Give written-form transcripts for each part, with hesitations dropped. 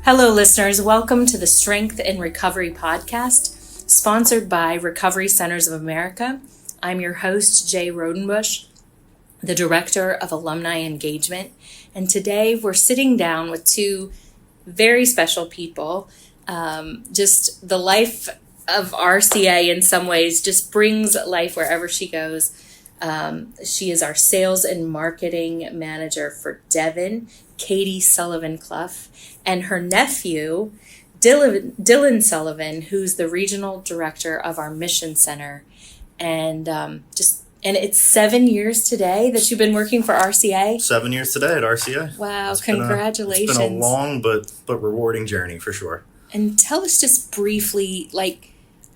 Hello, listeners. Welcome to the Strength and Recovery podcast, sponsored by Recovery Centers of America. I'm your host, Jay Rodenbush, the Director of Alumni Engagement. And today we're sitting down with two very special people. Just the life of RCA in some ways just brings life wherever she goes. She is our sales and marketing manager for Devon, Katie Sullivan Clough, and her nephew, Dillon Sullivan, who's the regional director of our mission center. And it's 7 years today that you've been working for RCA. 7 years today at RCA. Wow, congratulations. It's been a long but rewarding journey for sure. And tell us just briefly,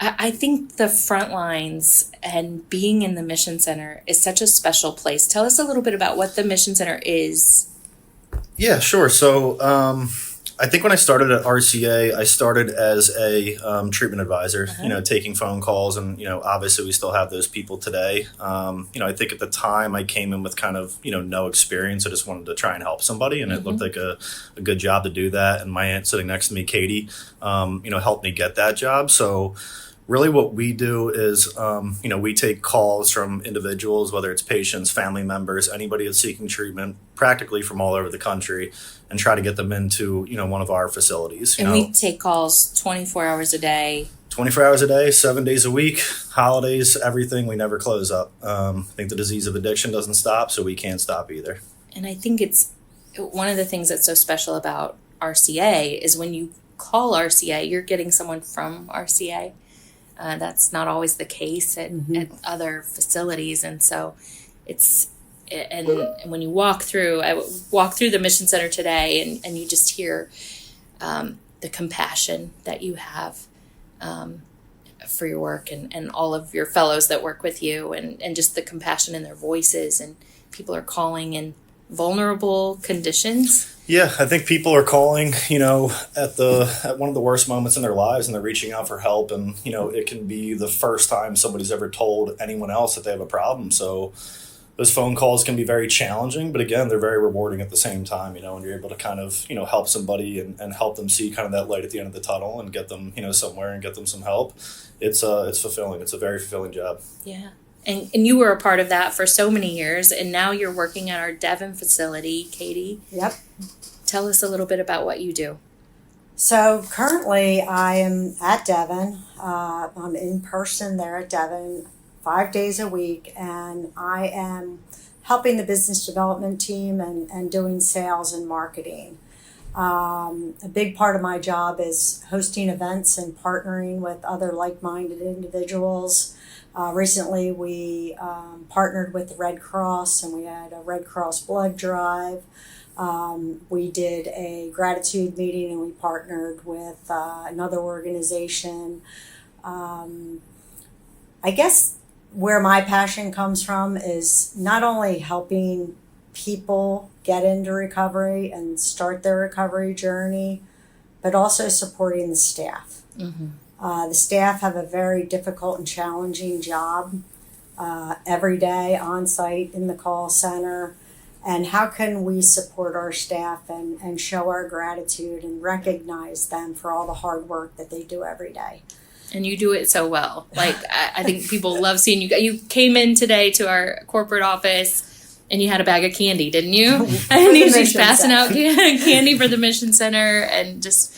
I think the front lines and being in the Mission Center is such a special place. Tell us a little bit about what the Mission Center is. Yeah, sure. So I think when I started at RCA, I started as a treatment advisor, taking phone calls. And, obviously we still have those people today. I think at the time I came in with kind of, no experience. I just wanted to try and help somebody. And it looked like a good job to do that. And my aunt sitting next to me, Katie, helped me get that job. So really what we do is, we take calls from individuals, whether it's patients, family members, anybody that's seeking treatment, practically from all over the country, and try to get them into, one of our facilities. And we take calls 24 hours a day. 24 hours a day, 7 days a week, holidays, everything. We never close up. I think the disease of addiction doesn't stop, so we can't stop either. And I think it's one of the things that's so special about RCA is when you call RCA, you're getting someone from RCA. That's not always the case at other facilities. And so and when you walk through, I walk through the Mission Center today and you just hear the compassion that you have for your work and all of your fellows that work with you and just the compassion in their voices, and people are calling in vulnerable conditions. Yeah, I think people are calling, at one of the worst moments in their lives, and they're reaching out for help. And, it can be the first time somebody's ever told anyone else that they have a problem. So those phone calls can be very challenging, but again, they're very rewarding at the same time, when you're able to kind of, help somebody and help them see kind of that light at the end of the tunnel and get them, somewhere and get them some help. It's fulfilling. It's a very fulfilling job. Yeah. And you were a part of that for so many years, and now you're working at our Devon facility, Katie. Yep. Tell us a little bit about what you do. So currently I am at Devon. I'm in person there at Devon 5 days a week, and I am helping the business development team and doing sales and marketing. A big part of my job is hosting events and partnering with other like-minded individuals. Recently, we partnered with the Red Cross, and we had a Red Cross blood drive. We did a gratitude meeting, and we partnered with another organization. I guess where my passion comes from is not only helping people get into recovery and start their recovery journey, but also supporting the staff. Mm-hmm. The staff have a very difficult and challenging job every day on site in the call center. And how can we support our staff and show our gratitude and recognize them for all the hard work that they do every day? And you do it so well. I think people love seeing you. You came in today to our corporate office and you had a bag of candy, didn't you? And you're just passing out candy for the Mission Center, and just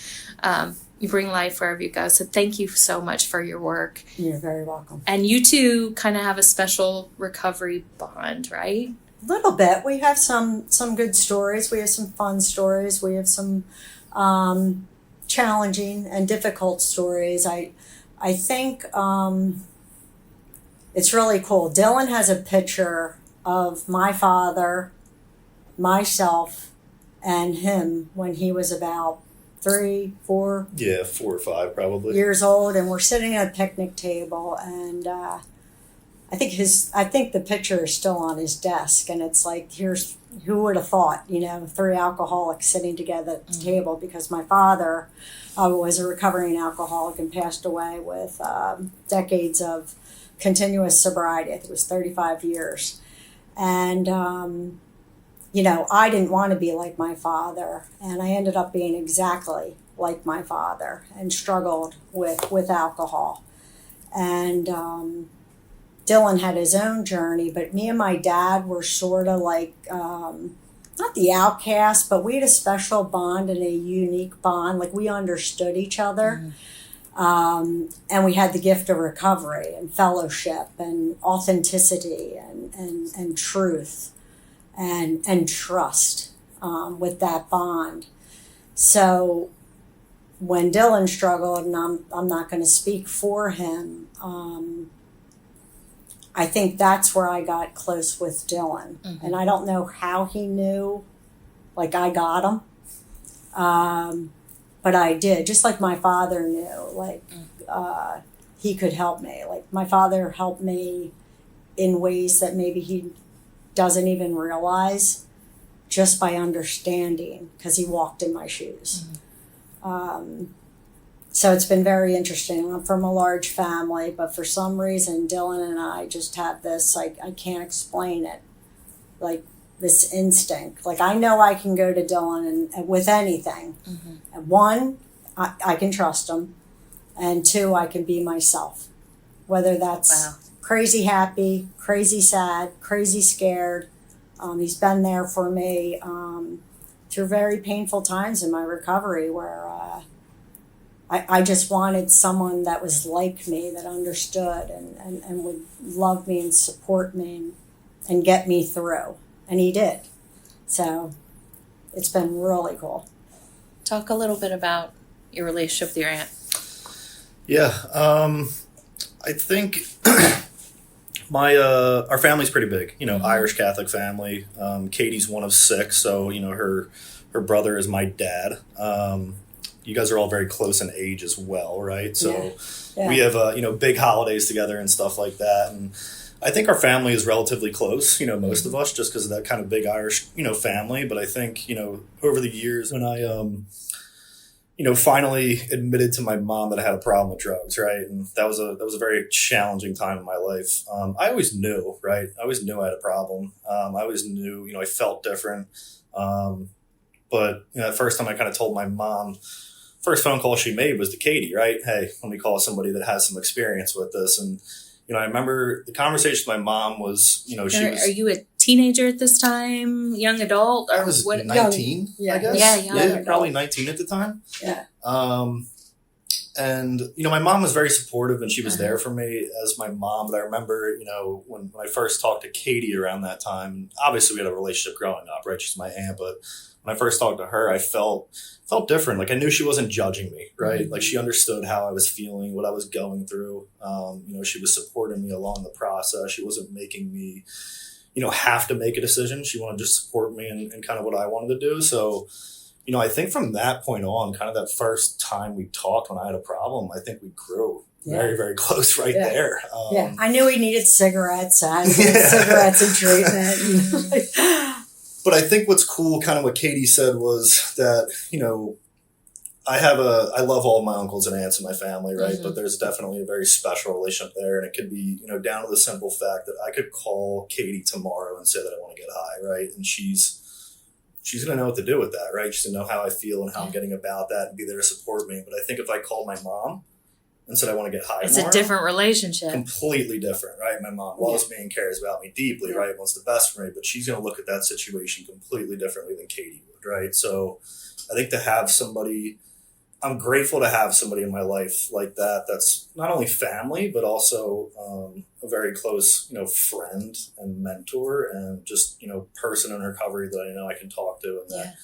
you bring life wherever you go. So thank you so much for your work. You're very welcome. And you two kind of have a special recovery bond, right? A little bit. We have some good stories. We have some fun stories. We have some challenging and difficult stories. I think it's really cool. Dillon has a picture of my father, myself, and him when he was about 3, 4. Yeah, 4 or 5 probably. Years old, and we're sitting at a picnic table, and I think the picture is still on his desk, and it's like, here's who would have thought, 3 alcoholics sitting together at the table, because my father was a recovering alcoholic and passed away with decades of continuous sobriety. I think it was 35 years. And I didn't want to be like my father, and I ended up being exactly like my father and struggled with alcohol. And Dillon had his own journey, but me and my dad were sort of like, not the outcast, but we had a special bond and a unique bond. Like, we understood each other. And we had the gift of recovery and fellowship and authenticity and truth and trust with that bond. So when Dillon struggled, and I'm not going to speak for him, I think that's where I got close with Dillon. And I don't know how he knew, like, I got him. But I did, just like my father knew, like, he could help me. Like, my father helped me in ways that maybe he doesn't even realize, just by understanding, because he walked in my shoes. So it's been very interesting. I'm from a large family, but for some reason, Dillon and I just have this, like, I can't explain it, like, this instinct. Like, I know I can go to Dillon and with anything. And one, I can trust him. And two, I can be myself. Whether that's crazy happy, crazy sad, crazy scared. He's been there for me through very painful times in my recovery where I just wanted someone that was like me, that understood and would love me and support me and get me through. And he did. So it's been really cool. Talk a little bit about your relationship with your aunt. Yeah, I think our family's pretty big. Irish Catholic family. Katie's one of 6, so her brother is my dad. You guys are all very close in age as well, right? So we have big holidays together and stuff like that, and I think our family is relatively close, most of us, just because of that kind of big Irish, family. But I think, over the years when I, finally admitted to my mom that I had a problem with drugs, right? And that was a very challenging time in my life. I always knew, right? I always knew I had a problem. I always knew, I felt different. But the first time I kind of told my mom, first phone call she made was to Katie, right? Hey, let me call somebody that has some experience with this. And I remember the conversation with my mom was, she was... Are you a teenager at this time? Young adult? Or I was what? 19, I guess. Yeah, probably 19 at the time. Yeah. And, my mom was very supportive and she was there for me as my mom. But I remember, when I first talked to Katie around that time, obviously we had a relationship growing up, right? She's my aunt, but when I first talked to her, I felt different. Like, I knew she wasn't judging me, right? Like, she understood how I was feeling, what I was going through. She was supporting me along the process. She wasn't making me, have to make a decision. She wanted to just support me and kind of what I wanted to do. So, I think from that point on, kind of that first time we talked when I had a problem, I think we grew very, very close there. I knew he needed cigarettes. I had cigarettes and treatment. But I think what's cool, kind of what Katie said, was that, I love all of my uncles and aunts in my family, right? But there's definitely a very special relationship there. And it could be, down to the simple fact that I could call Katie tomorrow and say that I want to get high, right? And she's going to know what to do with that, right? She's going to know how I feel and how I'm getting about that and be there to support me. But I think if I called my mom and said I want to get high tomorrow, it's a different relationship. Completely different, right? My mom loves me and cares about me deeply, right? Wants the best for me, but she's going to look at that situation completely differently than Katie would, right? So I think to have somebody, I'm grateful to have somebody in my life like that, that's not only family, but also a very close, friend and mentor and just, person in recovery that I know I can talk to and that,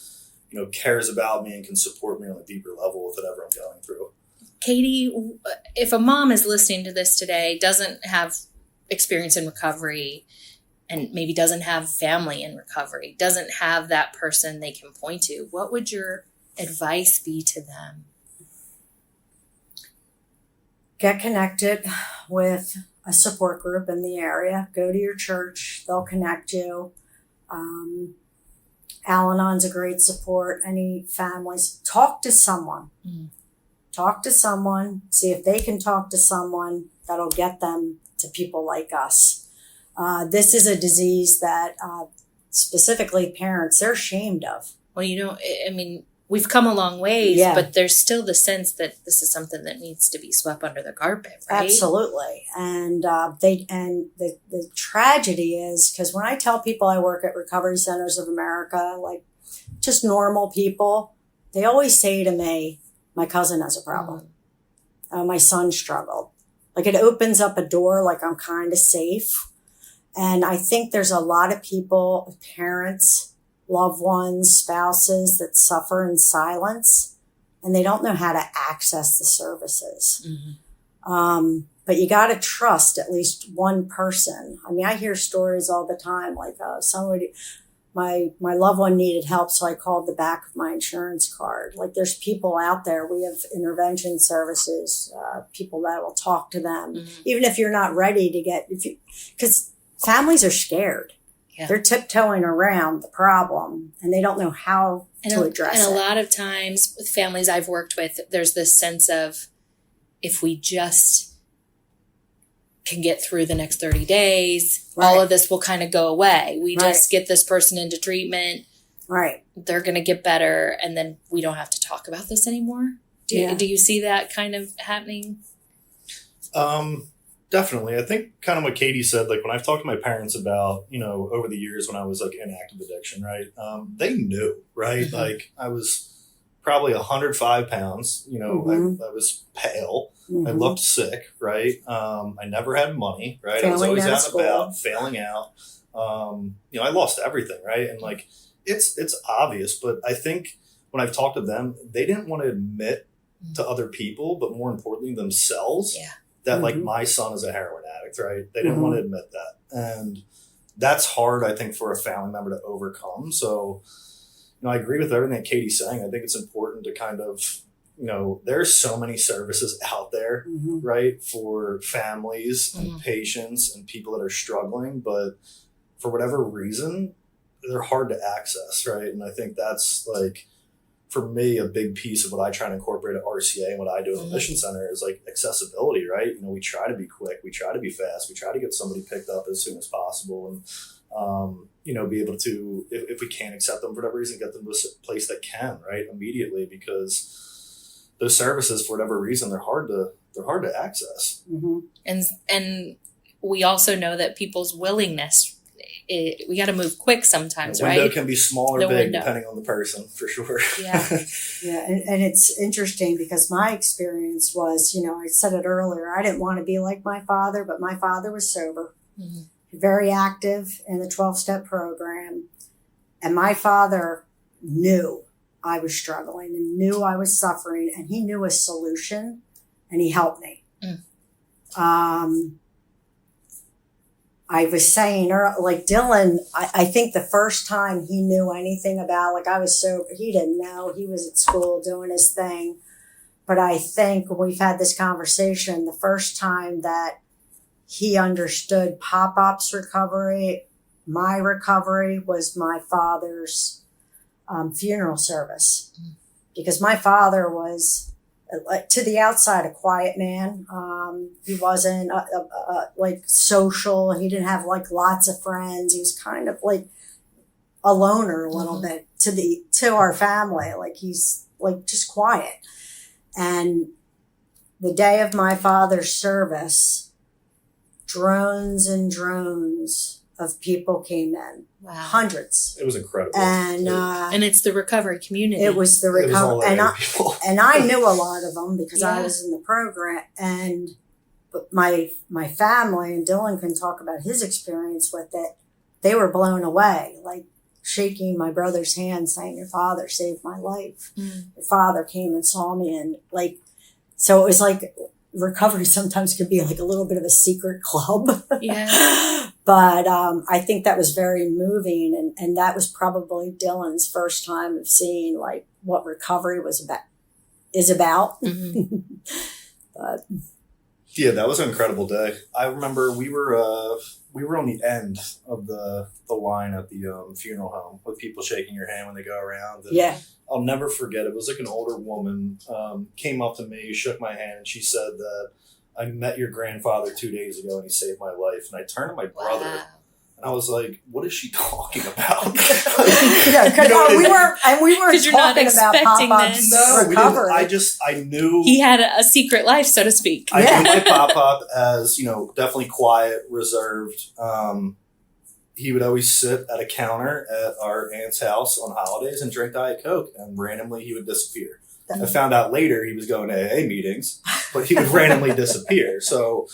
cares about me and can support me on a deeper level with whatever I'm going through. Katie, if a mom is listening to this today, doesn't have experience in recovery and maybe doesn't have family in recovery, doesn't have that person they can point to, what would your advice be to them? Get connected with a support group in the area. Go to your church. They'll connect you. Al-Anon's a great support. Any families, talk to someone. Talk to someone. See if they can talk to someone that'll get them to people like us. This is a disease that specifically parents, they're ashamed of. Well, I mean, we've come a long ways, but there's still the sense that this is something that needs to be swept under the carpet, right? Absolutely. And the tragedy is, because when I tell people I work at Recovery Centers of America, like just normal people, they always say to me, my cousin has a problem. My son struggled. Like, it opens up a door, like I'm kind of safe. And I think there's a lot of people, parents, loved ones, spouses that suffer in silence, and they don't know how to access the services. But you got to trust at least one person. I mean, I hear stories all the time, like somebody, my loved one needed help, so I called the back of my insurance card. Like, there's people out there. We have intervention services, people that will talk to them, even if you're not ready to get, because families are scared. Yeah. They're tiptoeing around the problem, and they don't know how to address it. And a lot of times with families I've worked with, there's this sense of, if we just can get through the next 30 days, all of this will kind of go away. We just get this person into treatment. Right. They're going to get better, and then we don't have to talk about this anymore. Do you see that kind of happening? Definitely. I think kind of what Katie said, like when I've talked to my parents about, over the years when I was like in active addiction, right? They knew, right? Like I was probably 105 pounds, I was pale. I looked sick, right? I never had money, right? I was always out and about, failing out. I lost everything, right? And like, it's obvious, but I think when I've talked to them, they didn't want to admit to other people, but more importantly, themselves, that like my son is a heroin addict, right? They didn't want to admit that. And that's hard, I think, for a family member to overcome. So, I agree with everything that Katie's saying. I think it's important to kind of, there's so many services out there, right, for families and patients and people that are struggling, but for whatever reason, they're hard to access, right? And I think that's like, for me, a big piece of what I try to incorporate at RCA and what I do at the Mission Center is like accessibility, right? We try to be quick, we try to be fast, we try to get somebody picked up as soon as possible, and be able to, if we can't accept them for whatever reason, get them to a place that can, right, immediately, because those services, for whatever reason, they're hard to access. And we also know that people's willingness, we got to move quick sometimes, right? The window can be small or big, depending on the person, for sure. And it's interesting because my experience was, I said it earlier, I didn't want to be like my father, but my father was sober, very active in the 12-step program. And my father knew I was struggling and knew I was suffering, and he knew a solution, and he helped me. I was saying, like Dillon, I think the first time he knew anything about, like I was sober, he didn't know. He was at school doing his thing. But I think we've had this conversation, the first time that he understood Pop-Op's recovery, my recovery, was my father's funeral service. Because my father was, to the outside, a quiet man. He wasn't like social. He didn't have like lots of friends. He was kind of like a loner a little bit to our family. Like he's like just quiet. And the day of my father's service, drones and drones of people came in. Wow. Hundreds. It was incredible. And it's the recovery community. It was the recovery. And I knew a lot of them because I was in the program. But my family, and Dillon can talk about his experience with it, they were blown away, like shaking my brother's hand saying, your father saved my life. Your father came and saw me. And like, so it was like, recovery sometimes could be like a little bit of a secret club. But I think that was very moving, and that was probably Dillon's first time of seeing like what recovery is about. But yeah, that was an incredible day. I remember we were on the end of the line at the funeral home with people shaking your hand when they go around. And I'll never forget. It was like an older woman came up to me, shook my hand, and she said that I met your grandfather 2 days ago and he saved my life. And I turned to my brother And I was like, what is she talking about? we weren't you're not talking about expecting Pop-Up's this. No, we recovery. didn't. I knew He had a secret life, so to speak. I knew my Pop-Up as, definitely quiet, reserved. He would always sit at a counter at our aunt's house on holidays and drink Diet Coke, and randomly he would disappear. I found out later he was going to AA meetings, but he would randomly disappear. So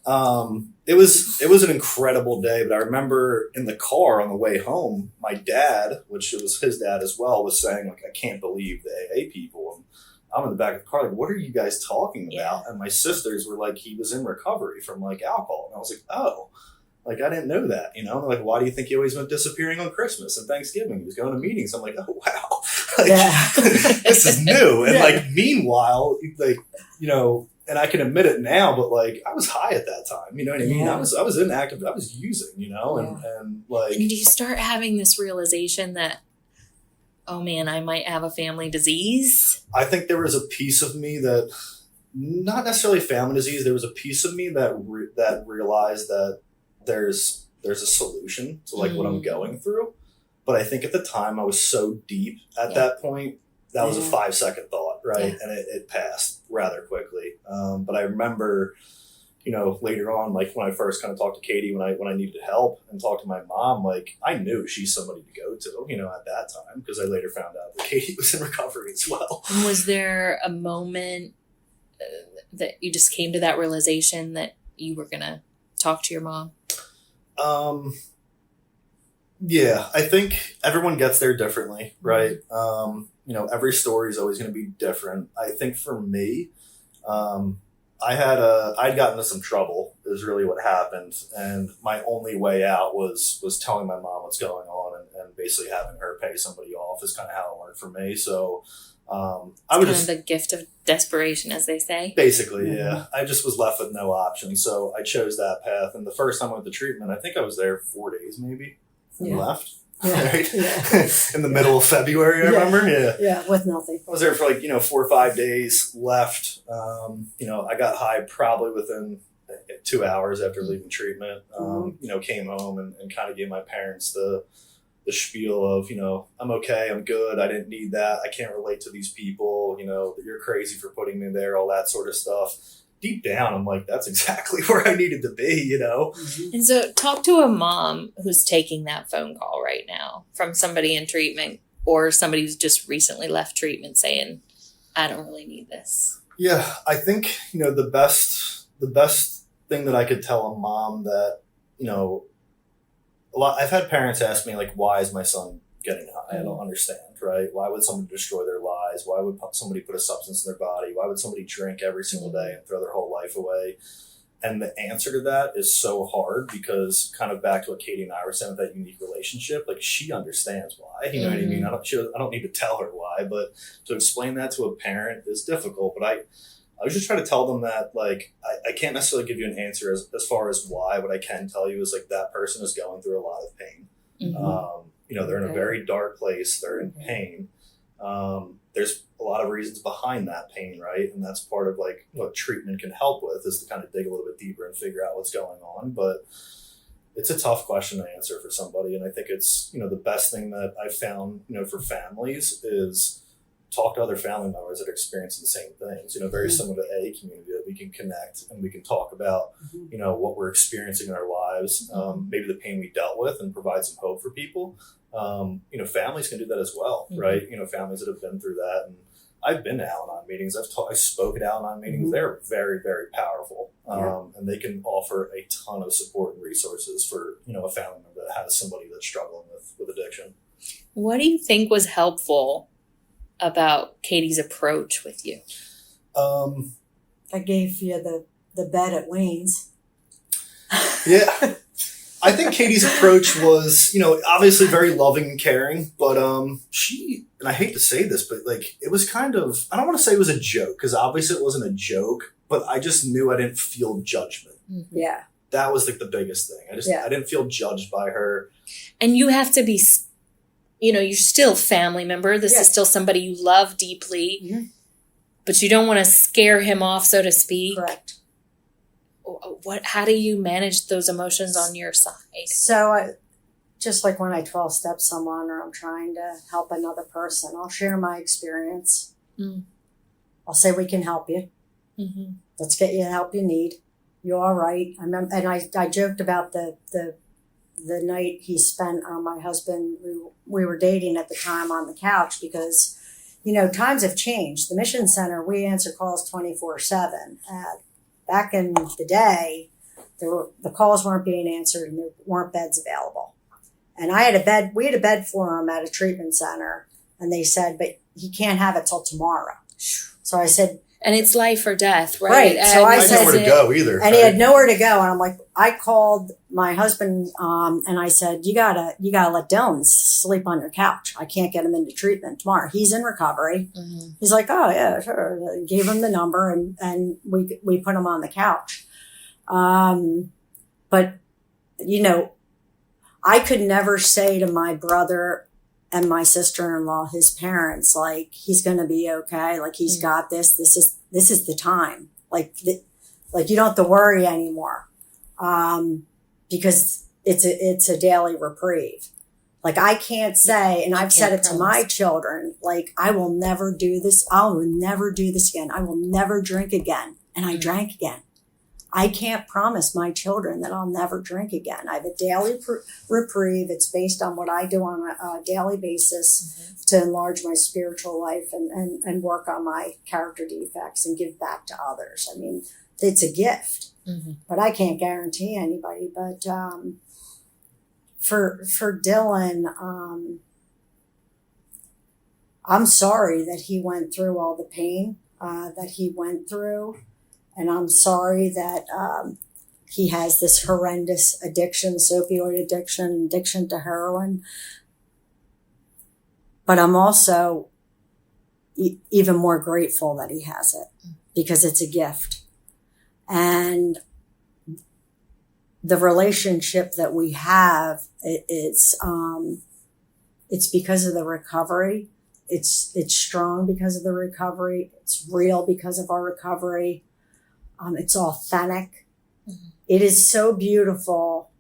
it was an incredible day. But I remember in the car on the way home, my dad, which was his dad as well, was saying, like, I can't believe the AA people. And I'm in the back of the car, like, what are you guys talking about? And my sisters were like, he was in recovery from like alcohol. And I was like, oh. Like, I didn't know that, They're like, why do you think he always went disappearing on Christmas and Thanksgiving? He was going to meetings. I'm like, oh, wow. This is new. And, meanwhile, and I can admit it now, but, I was high at that time. You know what I mean? I was inactive. I was using, and do you start having this realization that, oh, man, I might have a family disease? I think there was a piece of me that, not necessarily family disease, there was a piece of me that realized that there's a solution to what I'm going through. But I think at the time I was so deep at that point, that was a 5-second thought, right? Yeah. And it passed rather quickly. But I remember, later on, when I first kind of talked to Katie, when I needed help and talked to my mom, I knew she's somebody to go to, at that time, because I later found out that Katie was in recovery as well. And was there a moment that you just came to that realization that you were going to talk to your mom? Yeah, I think everyone gets there differently, right? Every story is always going to be different. I think for me, I'd gotten into some trouble is really what happened. And my only way out was telling my mom what's going on and basically having her pay somebody off is kind of how it worked for me. So, I would just the gift of desperation, as they say. Basically, yeah. I just was left with no option, so I chose that path. And the first time I went to treatment, I think I was there 4 days, maybe, and left. Yeah. Right? Yeah. In the middle of February, I remember. Yeah. Yeah, with nothing. I was there for 4 or 5 days. Left. I got high probably within 2 hours after leaving treatment. Came home and kind of gave my parents the spiel of, I'm okay, I'm good, I didn't need that, I can't relate to these people, you're crazy for putting me there, all that sort of stuff. Deep down, I'm like, that's exactly where I needed to be, And so talk to a mom who's taking that phone call right now from somebody in treatment or somebody who's just recently left treatment saying, I don't really need this. Yeah, I think, the best thing that I could tell a mom that, I've had parents ask me, why is my son getting high? I don't understand, right? Why would somebody destroy their lives? Why would somebody put a substance in their body? Why would somebody drink every single day and throw their whole life away? And the answer to that is so hard because kind of back to what Katie and I were saying with that unique relationship, she understands why, you know what I mean? I don't need to tell her why, but to explain that to a parent is difficult. But I was just trying to tell them that, I can't necessarily give you an answer as far as why. What I can tell you is, that person is going through a lot of pain. Mm-hmm. They're in a very dark place. They're in pain. There's a lot of reasons behind that pain, right? And that's part of, what treatment can help with is to kind of dig a little bit deeper and figure out what's going on. But it's a tough question to answer for somebody. And I think it's, the best thing that I've found, for families is talk to other family members that are experiencing the same things, very similar to AA community, that we can connect and we can talk about, what we're experiencing in our lives, maybe the pain we dealt with and provide some hope for people. Families can do that as well, right? Families that have been through that. And I've been to Al-Anon meetings. I spoke at Al-Anon meetings. They're very, very powerful. And they can offer a ton of support and resources for, a family member that has somebody that's struggling with addiction. What do you think was helpful about Katie's approach with you? I gave you the bed at Wayne's. Yeah. I think Katie's approach was, obviously very loving and caring, but she, and I hate to say this, but it was kind of, I don't want to say it was a joke, because obviously it wasn't a joke, but I just knew I didn't feel judgment. Yeah. That was the biggest thing. I didn't feel judged by her. And you have to be, you're still a family member. This is still somebody you love deeply, but you don't want to scare him off, so to speak. Correct. how do you manage those emotions on your side? So just like when I 12-step someone or I'm trying to help another person, I'll share my experience. I'll say, we can help you. Let's get you the help you need. You're all right. I remember, and I joked about the night he spent on my husband. We were dating at the time on the couch because, times have changed. The Mission Center, we answer calls 24/7. Back in the day, the calls weren't being answered and there weren't beds available. And we had a bed for him at a treatment center, and they said, but he can't have it till tomorrow. So I said, and it's life or death, right? Right. So I didn't know where to go either. And he had nowhere to go. And I'm like, I called my husband, and I said, you gotta let Dillon sleep on your couch. I can't get him into treatment tomorrow. He's in recovery. He's like, oh yeah, sure. I gave him the number and we put him on the couch. But I could never say to my brother and my sister-in-law, his parents, like, he's going to be okay. Like, he's got this. This is the time. Like you don't have to worry anymore. Because it's a daily reprieve. Like, I can't say, and I've said it to my children, like, I will never do this. I will never do this again. I will never drink again. And I drank again. I can't promise my children that I'll never drink again. I have a daily reprieve. It's based on what I do on a daily basis to enlarge my spiritual life and work on my character defects and give back to others. I mean, it's a gift, but I can't guarantee anybody. But for Dillon, I'm sorry that he went through all the pain that he went through. And I'm sorry that he has this horrendous addiction, this opioid addiction to heroin. But I'm also even more grateful that he has it because it's a gift. And the relationship that we have, it's because of the recovery. It's strong because of the recovery. It's real because of our recovery. It's authentic. It is so beautiful.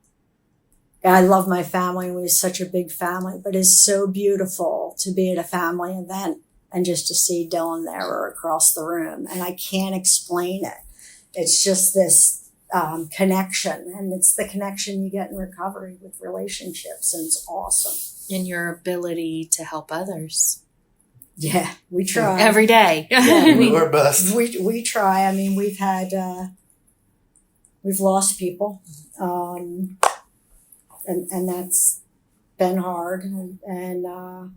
I love my family, and we have such a big family, but it's so beautiful to be at a family event and just to see Dillon there or across the room. And I can't explain it. It's just this connection, and it's the connection you get in recovery with relationships, and it's awesome. And your ability to help others. Yeah, we try every day. Yeah, we do our best. We try. I mean, we've lost people, and that's been hard. And I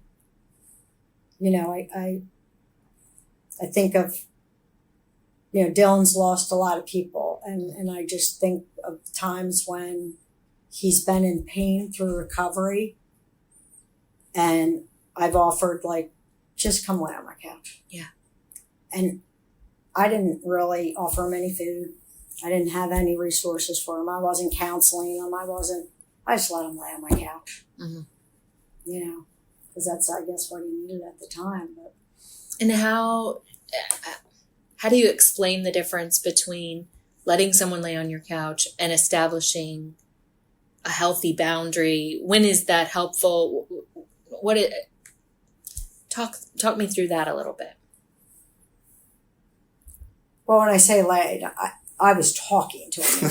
think of Dillon's lost a lot of people, and I just think of times when he's been in pain through recovery, and I've offered, like, just come lay on my couch. Yeah. And I didn't really offer him any food. I didn't have any resources for him. I wasn't counseling him. I just let him lay on my couch. Because that's, I guess, what he needed at the time. But. And how do you explain the difference between letting someone lay on your couch and establishing a healthy boundary? When is that helpful? Talk me through that a little bit. Well, when I say laid, I was talking to him.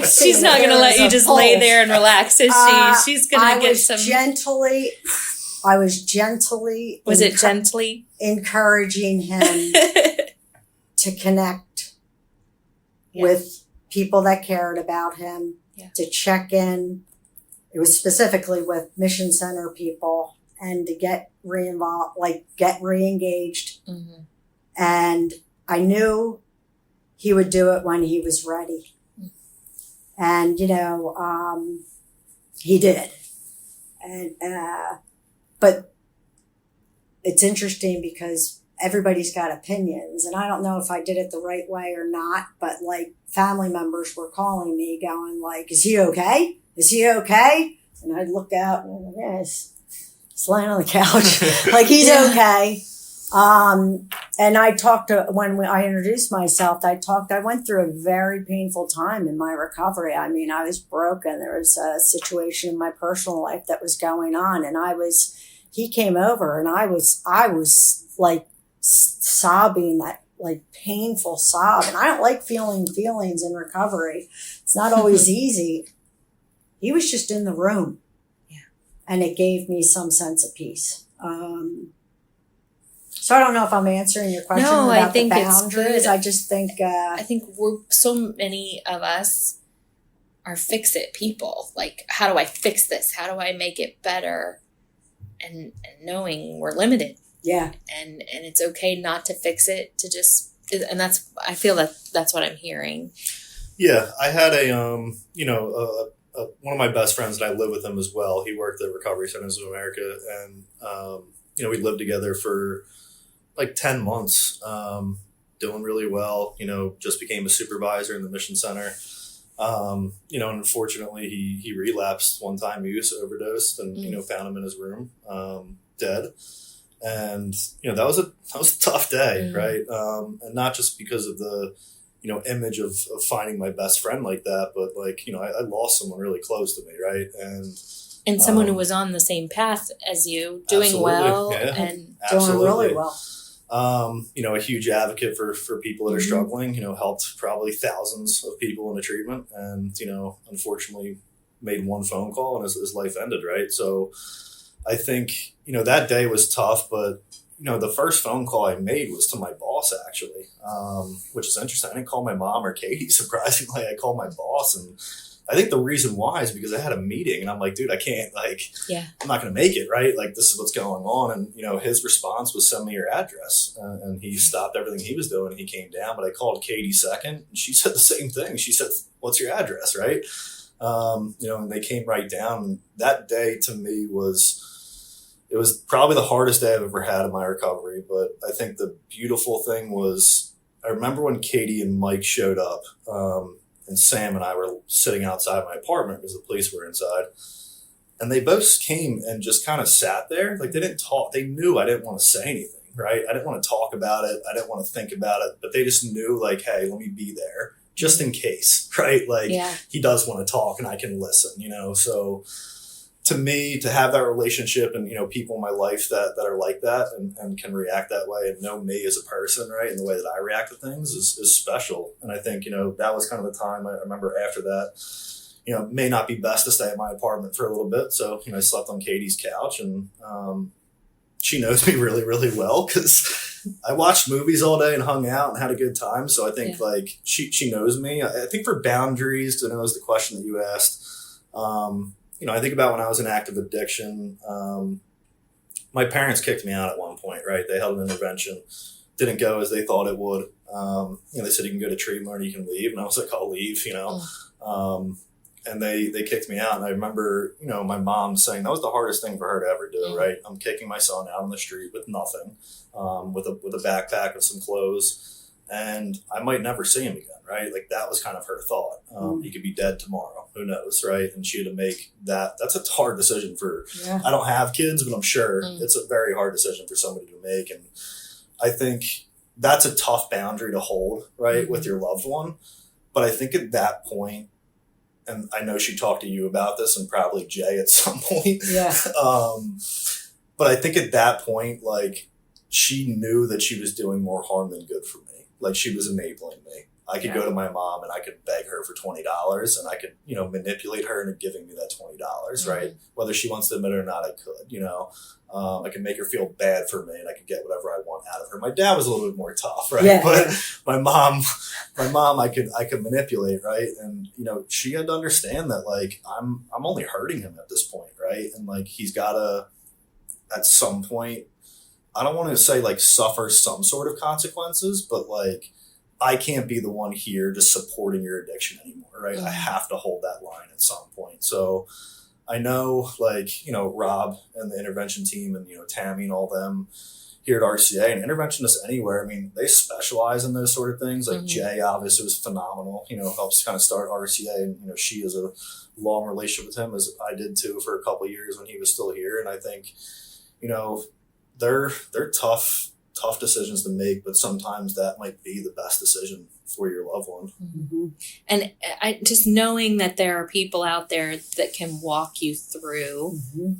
She's not going to let you just lay there and relax, is she? She's going to get some... I was gently... Was it gently? Encouraging him to connect with people that cared about him, to check in. It was specifically with Mission Center people, and to get get re-engaged. And I knew he would do it when he was ready. And, he did. And, but it's interesting because everybody's got opinions, and I don't know if I did it the right way or not, but, like, family members were calling me going, like, is he okay? Is he okay? And I'd look out and, yes, he's laying on the couch. Like, he's okay. And I talked to, when I introduced myself, I went through a very painful time in my recovery. I mean, I was broken. There was a situation in my personal life that was going on, and he came over, and I was like sobbing, that like painful sob. And I don't like feeling feelings in recovery. It's not always easy. He was just in the room. Yeah. And it gave me some sense of peace. So I don't know if I'm answering your question No, about I think the it's boundaries. good. I just think I think so many of us are fix-it people. Like, how do I fix this? How do I make it better? And knowing we're limited. yeah. And it's okay not to fix it, to just, and I feel that's what I'm hearing. Yeah, I had one of my best friends, and I live with him as well. He worked at Recovery Centers of America, and we lived together for like 10 months, doing really well. Just became a supervisor in the mission center. And unfortunately, he relapsed one time. He overdosed, and found him in his room, dead. And that was a tough day, right? And not just because of the image of finding my best friend like that, but like I lost someone really close to me, right? And someone who was on the same path as you, doing absolutely. well, Yeah. and Doing really well. A huge advocate for people that are struggling, helped probably thousands of people in the treatment, and, unfortunately made one phone call and his life ended, right? So I think, that day was tough, but, the first phone call I made was to my boss, actually, which is interesting. I didn't call my mom or Katie, surprisingly. I called my boss, and I think the reason why is because I had a meeting, and I'm like, dude, I can't, I'm not going to make it, right? Like, this is what's going on. And, his response was, send me your address. And he stopped everything he was doing, and he came down. But I called Katie second, and she said the same thing. She said, what's your address, right? And they came right down. And that day to me it was probably the hardest day I've ever had in my recovery. But I think the beautiful thing was, I remember when Katie and Mike showed up, and Sam and I were sitting outside my apartment because the police were inside. And they both came and just kind of sat there. Like, they didn't talk. They knew I didn't want to say anything, right? I didn't want to talk about it. I didn't want to think about it. But they just knew, like, hey, let me be there just in case, right? Like, he does want to talk and I can listen, So to me, to have that relationship and, people in my life that are like that and can react that way and know me as a person, right, and the way that I react to things is special. And I think, that was kind of the time I remember after that, it may not be best to stay at my apartment for a little bit. So, I slept on Katie's couch, and she knows me really, really well because I watched movies all day and hung out and had a good time. So I think like she knows me. I think for boundaries, to know is the question that you asked. I think about when I was in active addiction, my parents kicked me out at one point, right? They held an intervention, didn't go as they thought it would. They said you can go to treatment or you can leave. And I was like, I'll leave, and they kicked me out. And I remember, my mom saying that was the hardest thing for her to ever do, right? I'm kicking my son out on the street with nothing, with a backpack and some clothes, and I might never see him again, right? Like, that was kind of her thought. He could be dead tomorrow. Who knows, right? And she had to make that. That's a hard decision I don't have kids, but I'm sure it's a very hard decision for somebody to make. And I think that's a tough boundary to hold, right, with your loved one. But I think at that point, and I know she talked to you about this and probably Jay at some point. Yeah. But I think at that point, like, she knew that she was doing more harm than good for me. Like, she was enabling me. I could go to my mom and I could beg her for $20 and I could, manipulate her into giving me that $20, right? Whether she wants to admit it or not, I could, I could make her feel bad for me and I could get whatever I want out of her. My dad was a little bit more tough, right? Yeah, but my mom, I could manipulate, right? And, she had to understand that, like, I'm only hurting him at this point, right? And, like, he's got to, at some point, I don't want to say, like, suffer some sort of consequences, but, like, I can't be the one here just supporting your addiction anymore, right? I have to hold that line at some point. So I know, like, Rob and the intervention team and, Tammy and all them here at RCA and interventionists anywhere, I mean, they specialize in those sort of things. Like, Jay obviously was phenomenal, helps kind of start RCA, and, she has a long relationship with him, as I did too, for a couple of years when he was still here. And I think, they're tough tough decisions to make, but sometimes that might be the best decision for your loved one. Mm-hmm. And I just knowing that there are people out there that can walk you through Mm-hmm.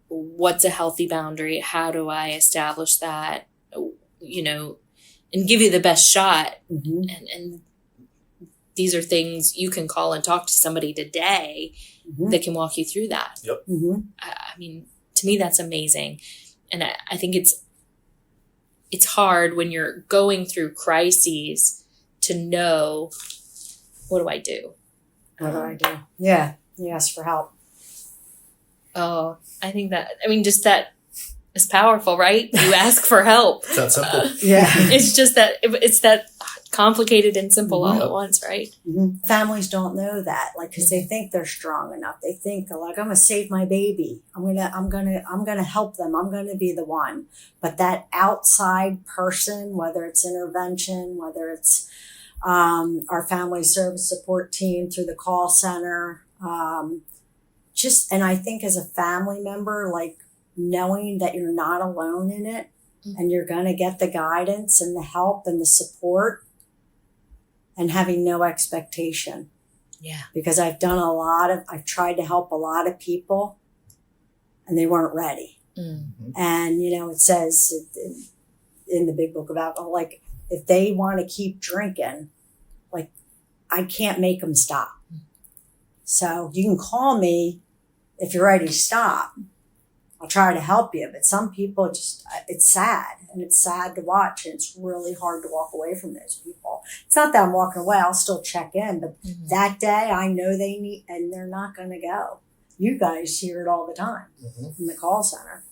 what's a healthy boundary, how do I establish that, and give you the best shot. Mm-hmm. And these are things you can call and talk to somebody today Mm-hmm. that can walk you through that. Yep. Mm-hmm. I mean, to me, that's amazing. And I think it's hard when you're going through crises to know, what do I do? What do I do? Yeah, you ask for help. Oh, I think just that is powerful, right? You ask for help. It's that simple. Yeah. It's just that it's that complicated and simple all at once, right? Mm-hmm. Families don't know that, because they think they're strong enough. They think I'm gonna save my baby. I'm gonna help them. I'm gonna be the one. But that outside person, whether it's intervention, whether it's our family service support team through the call center, and I think as a family member, knowing that you're not alone in it, and you're gonna get the guidance and the help and the support. And having no expectation. Yeah. Because I've tried to help a lot of people and they weren't ready. Mm-hmm. And, it says in the big book of alcohol, if they want to keep drinking, I can't make them stop. So you can call me if you're ready to stop. I'll try to help you. But some people it's sad. And it's sad to watch. And it's really hard to walk away from those people. It's not that I'm walking away. I'll still check in. But that day, I know they need, and they're not going to go. You guys hear it all the time in the call center.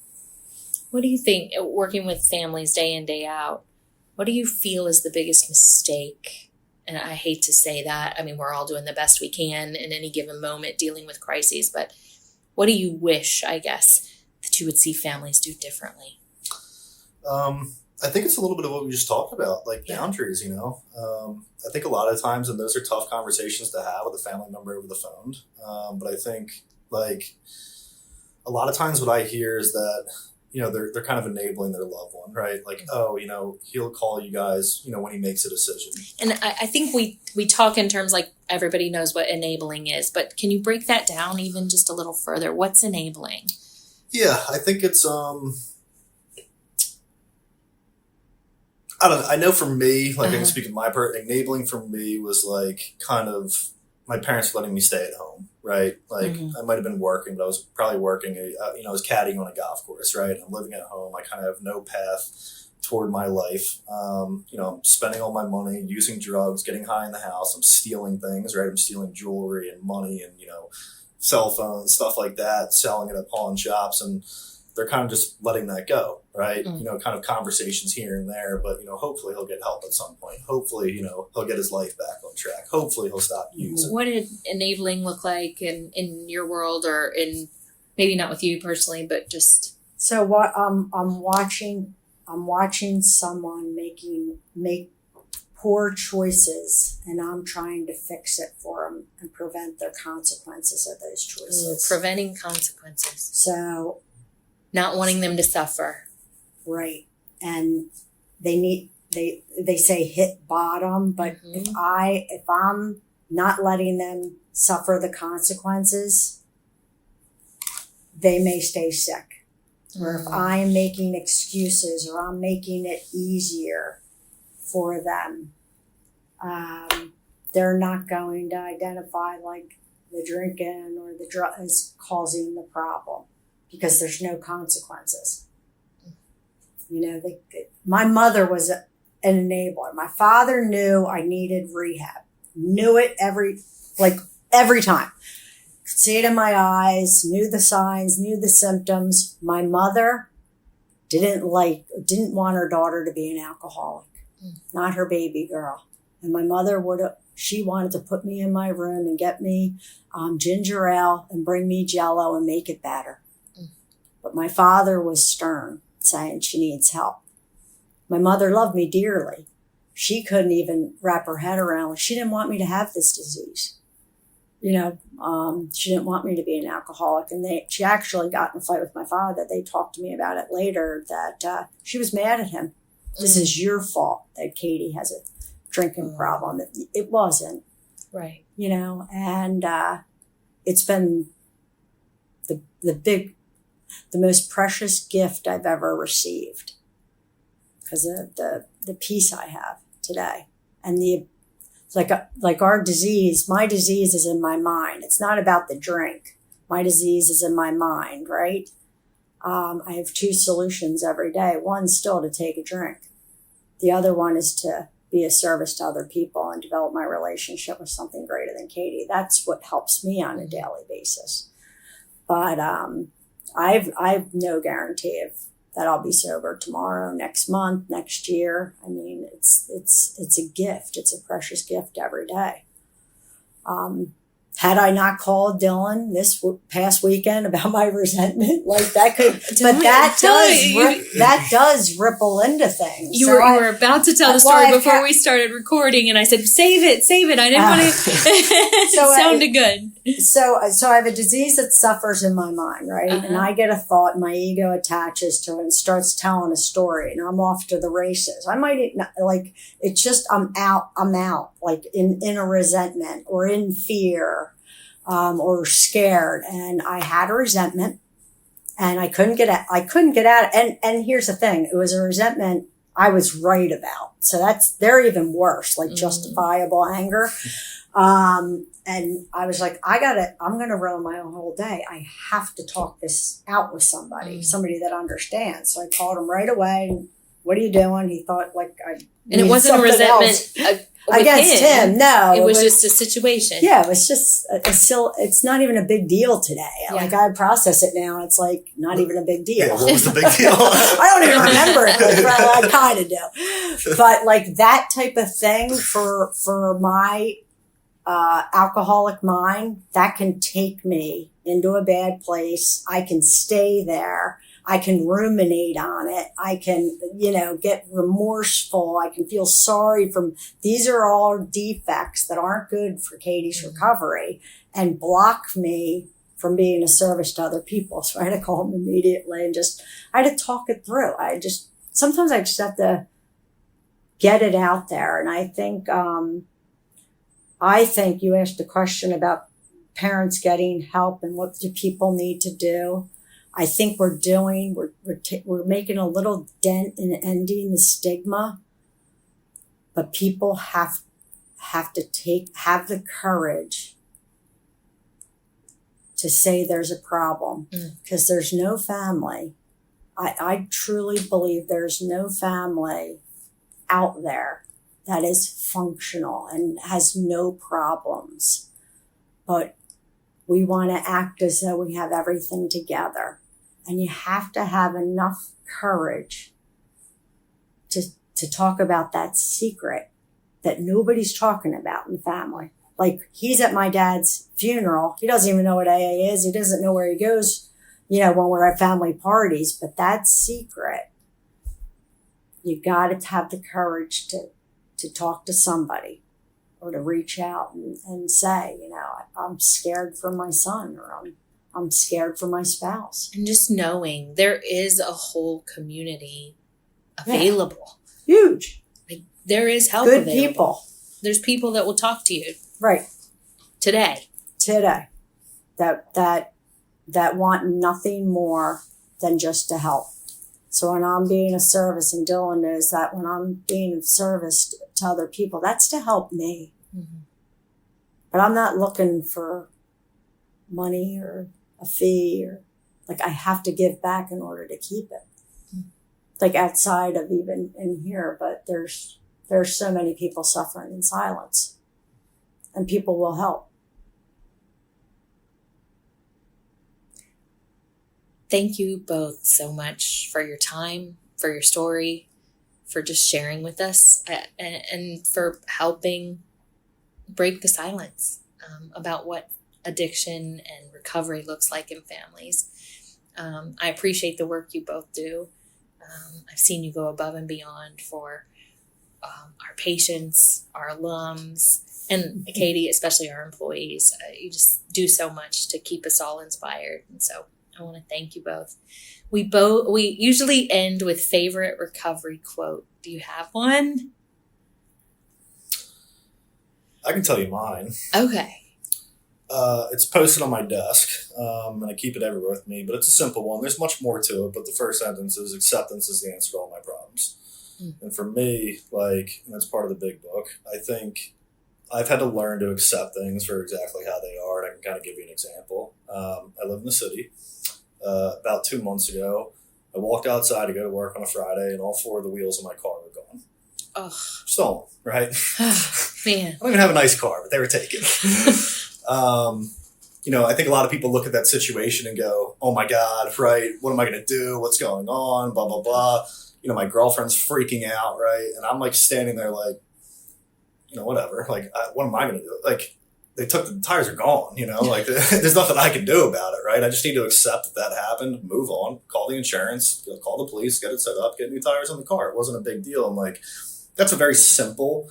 What do you think, working with families day in, day out, what do you feel is the biggest mistake? And I hate to say that. I mean, we're all doing the best we can in any given moment dealing with crises. But what do you wish, I guess, that you would see families do differently? I think it's a little bit of what we just talked about, boundaries, I think a lot of times, and those are tough conversations to have with a family member over the phone. But I think a lot of times what I hear is that, they're kind of enabling their loved one, right? He'll call you guys, when he makes a decision. And I think we talk in terms everybody knows what enabling is, but can you break that down even just a little further? What's enabling? Yeah, I think it's, I don't know. I know for me, I can speak of my part, enabling for me was kind of my parents letting me stay at home, right? I might have been working, but I was probably working, I was caddying on a golf course, right? I'm living at home. I kind of have no path toward my life. I'm spending all my money, using drugs, getting high in the house. I'm stealing things, right? I'm stealing jewelry and money and, cell phones, stuff like that, selling it at pawn shops. And they're kind of just letting that go, right? Kind of conversations here and there, but, hopefully he'll get help at some point. Hopefully, he'll get his life back on track. Hopefully he'll stop using. What did enabling look like in your world, or in, maybe not with you personally, but just... So what I'm watching someone make poor choices, and I'm trying to fix it for them and prevent their consequences of those choices. Preventing consequences. So... Not wanting them to suffer. Right. And they say hit bottom, but if I'm not letting them suffer the consequences, they may stay sick. Or if I'm making excuses or I'm making it easier for them, they're not going to identify the drinking or the drug is causing the problem. Because there's no consequences. My mother was an enabler. My father knew I needed rehab. Knew it every time. Could see it in my eyes, knew the signs, knew the symptoms. My mother didn't want her daughter to be an alcoholic. Not her baby girl. And my mother she wanted to put me in my room and get me ginger ale and bring me Jell-O and make it better. But my father was stern, saying she needs help. My mother loved me dearly. She couldn't even wrap her head around it. She didn't want me to have this disease. She didn't want me to be an alcoholic, and she actually got in a fight with my father. They talked to me about it later, that she was mad at him. This is your fault that Katie has a drinking problem. It wasn't. Right. And it's been the most precious gift I've ever received, because of the peace I have today, and like our disease. My disease is in my mind. It's not about the drink. My disease is in my mind, right? I have two solutions every day. One's still to take a drink. The other one is to be a service to other people and develop my relationship with something greater than Katie. That's what helps me on a daily basis. But I've no guarantee that I'll be sober tomorrow, next month, next year. I mean, it's a gift. It's a precious gift every day. Had I not called Dillon this past weekend about my resentment, like that could, but that does ripple into things. You were about to tell the story before we started recording, and I said, "Save it." I didn't want to. It sounded good. So I have a disease that suffers in my mind, right? And I get a thought, my ego attaches to it and starts telling a story, and I'm off to the races. I might like it's just I'm out, like in a resentment or in fear. Or scared, and I had a resentment, and I couldn't get out. And here's the thing: it was a resentment I was right about. So they're even worse, like justifiable anger. And I was like, I'm gonna ruin my own whole day. I have to talk this out with somebody that understands. So I called him right away. What are you doing? He thought like and it wasn't a resentment against him. No, it was just a situation. Yeah, it was just it's not even a big deal today. Yeah. Like I process it now. It's like not even a big deal. Yeah, what was the big deal? I don't even remember it. But I kind of do. But like that type of thing for my alcoholic mind, that can take me into a bad place. I can stay there. I can ruminate on it. I can, get remorseful. I can feel sorry these are all defects that aren't good for Katie's recovery and block me from being a service to other people. So I had to call him immediately and I had to talk it through. Sometimes I just have to get it out there. And I think you asked a question about parents getting help and what do people need to do. I think we're making a little dent in ending the stigma, but people have to have the courage to say there's a problem, because there's no family. I truly believe there's no family out there that is functional and has no problems, but we want to act as though we have everything together. And you have to have enough courage to talk about that secret that nobody's talking about in the family. Like, he's at my dad's funeral. He doesn't even know what AA is. He doesn't know where he goes, when we're at family parties. But that secret, you got to have the courage to talk to somebody or to reach out and say, I'm scared for my son, or I'm scared for my spouse. And just knowing there is a whole community available. Yeah. Huge. Like, there is help Good available. People. There's people that will talk to you. Right. Today. That want nothing more than just to help. So when I'm being of service, and Dillon knows that when I'm being of service to other people, that's to help me. Mm-hmm. But I'm not looking for money or a fee, or like I have to give back in order to keep it. Mm-hmm. Like outside of even in here, but there's so many people suffering in silence, and people will help. Thank you both so much for your time, for your story, for just sharing with us, and for helping break the silence about what addiction and recovery looks like in families. I appreciate the work you both do. I've seen you go above and beyond for our patients, our alums, and Katie, especially our employees. You just do so much to keep us all inspired. And so I want to thank you both. We usually end with favorite recovery quote. Do you have one? I can tell you mine. Okay. It's posted on my desk, and I keep it everywhere with me, but it's a simple one. There's much more to it, but the first sentence is acceptance is the answer to all my problems. And for me, like, and that's part of the big book, I think I've had to learn to accept things for exactly how they are, and I can kind of give you an example. I live in the city. About 2 months ago, I walked outside to go to work on a Friday, and all 4 of the wheels of my car were gone. Oh, Stolen, right? man. I don't even have a nice car, but they were taken. I think a lot of people look at that situation and go, oh my God, right? What am I going to do? What's going on? Blah, blah, blah. My girlfriend's freaking out, right? And I'm like standing there like, whatever. Like, what am I going to do? Like, they took the tires are gone, like there's nothing I can do about it, right? I just need to accept that happened, move on, call the insurance, call the police, get it set up, get new tires on the car. It wasn't a big deal. I'm like, that's a very simple,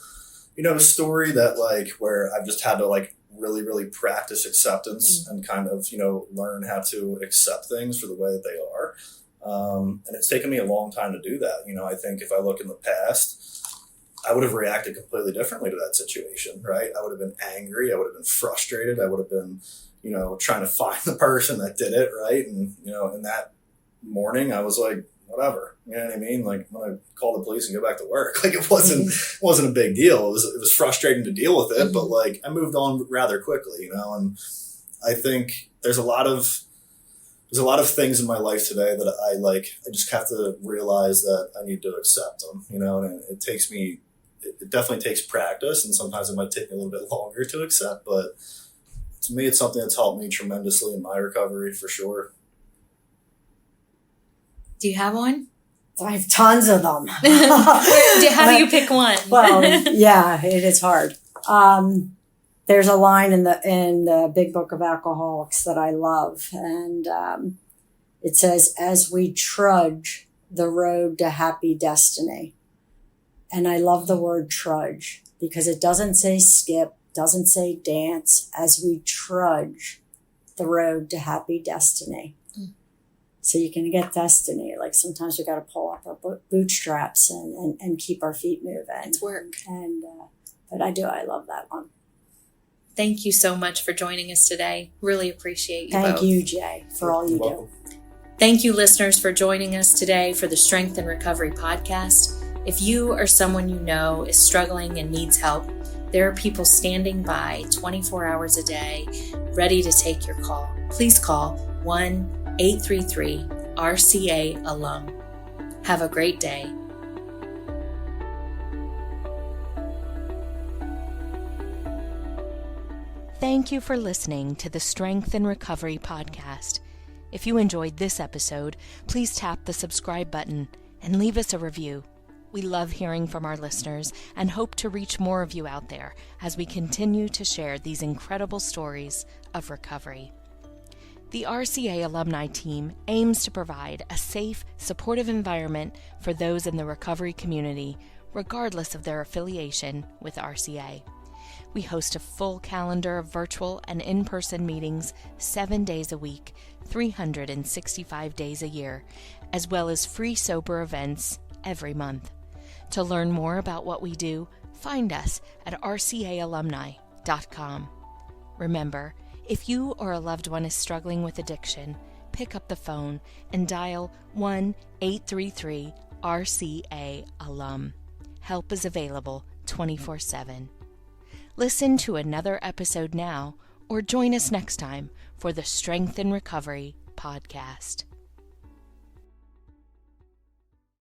story that like where I've just had to like really, really practice acceptance and kind of, learn how to accept things for the way that they are. And it's taken me a long time to do that. I think if I look in the past, I would have reacted completely differently to that situation, right? I would have been angry. I would have been frustrated. I would have been, trying to find the person that did it, right? And, in that morning, I was like, whatever, you know what I mean? Like, I'm going to call the police and go back to work. Like, it wasn't a big deal. It was frustrating to deal with it, but like, I moved on rather quickly, and I think there's a lot of things in my life today that I just have to realize that I need to accept them, and it definitely takes practice, and sometimes it might take me a little bit longer to accept, but to me, it's something that's helped me tremendously in my recovery for sure. Do you have one? I have tons of them. How do you pick one? Well, yeah, it is hard. There's a line in the Big Book of Alcoholics that I love, and it says, "As we trudge the road to happy destiny." And I love the word trudge because it doesn't say skip, doesn't say dance. As we trudge the road to happy destiny. So you can get destiny. Like sometimes we got to pull up our bootstraps and keep our feet moving. It's work. And but I love that one. Thank you so much for joining us today. Really appreciate you both. Thank you, Jay, for all you do. Thank you, listeners, for joining us today for the Strength and Recovery podcast. If you or someone you know is struggling and needs help, there are people standing by 24 hours a day, ready to take your call. Please call 1-833-RCA-ALUM. Have a great day. Thank you for listening to the Strength and Recovery podcast. If you enjoyed this episode, please tap the subscribe button and leave us a review. We love hearing from our listeners and hope to reach more of you out there as we continue to share these incredible stories of recovery. The RCA alumni team aims to provide a safe, supportive environment for those in the recovery community, regardless of their affiliation with RCA. We host a full calendar of virtual and in-person meetings 7 days a week, 365 days a year, as well as free sober events every month. To learn more about what we do, find us at rcaalumni.com. Remember, if you or a loved one is struggling with addiction, pick up the phone and dial 1-833-RCA-ALUM. Help is available 24/7. Listen to another episode now or join us next time for the Strength and Recovery podcast.